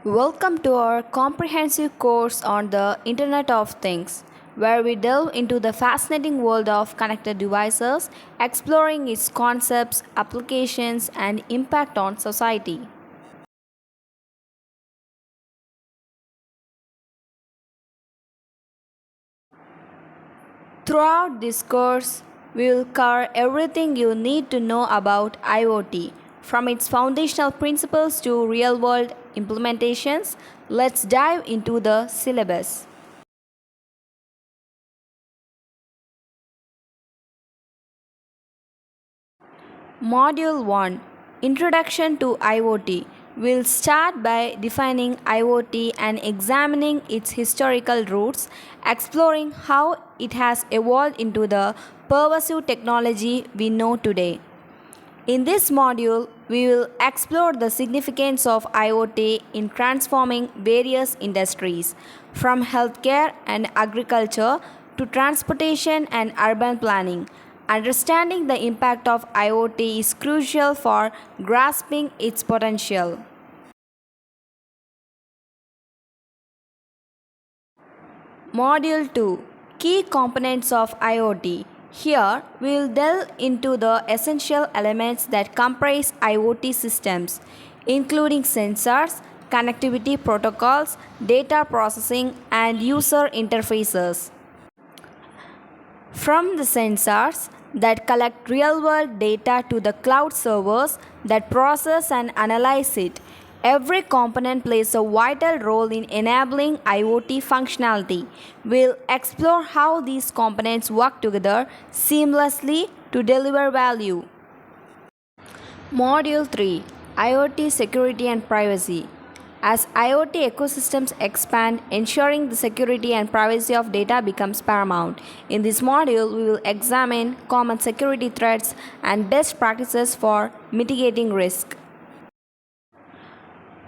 Welcome to our comprehensive course on the Internet of Things, where we delve into the fascinating world of connected devices, exploring its concepts, applications, and impact on society. Throughout this course, we will cover everything you need to know about IoT, from its foundational principles to real world implementations. Let's dive into the syllabus. Module 1, Introduction to IoT. We'll start by defining IoT and examining its historical roots, exploring how it has evolved into the pervasive technology we know today. In this module, we will explore the significance of IoT in transforming various industries, from healthcare and agriculture to transportation and urban planning. Understanding the impact of IoT is crucial for grasping its potential. Module 2, Key Components of IoT. Here, we will delve into the essential elements that comprise IoT systems, including sensors, connectivity protocols, data processing, and user interfaces. From the sensors that collect real world data to the cloud servers that process and analyze it, every component plays a vital role in enabling IoT functionality. We'll explore how these components work together seamlessly to deliver value. Module 3, IoT Security and Privacy. As IoT ecosystems expand, ensuring the security and privacy of data becomes paramount. In this module, we will examine common security threats and best practices for mitigating risk.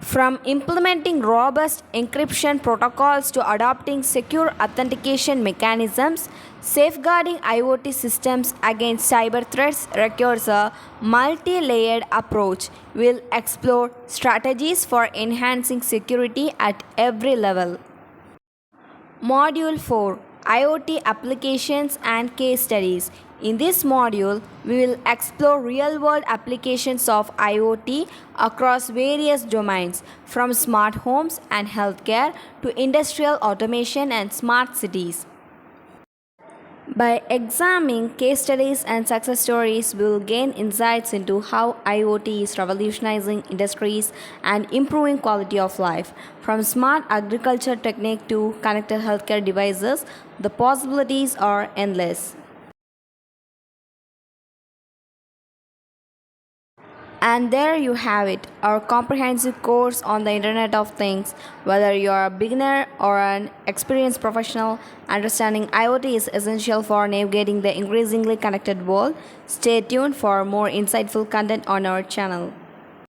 From implementing robust encryption protocols to adopting secure authentication mechanisms, safeguarding IoT systems against cyber threats requires a multi layered approach. We'll explore strategies for enhancing security at every level. Module 4, IoT Applications and Case Studies. In this module, we will explore real world applications of IoT across various domains, from smart homes and healthcare to industrial automation and smart cities. By examining case studies and success stories, we will gain insights into how IoT is revolutionizing industries and improving quality of life. From smart agriculture technique to connected healthcare devices, the possibilities are endless. And there you have it, our comprehensive course on the Internet of Things. Whether you are a beginner or an experienced professional, understanding IoT is essential for navigating the increasingly connected world. Stay tuned for more insightful content on our channel.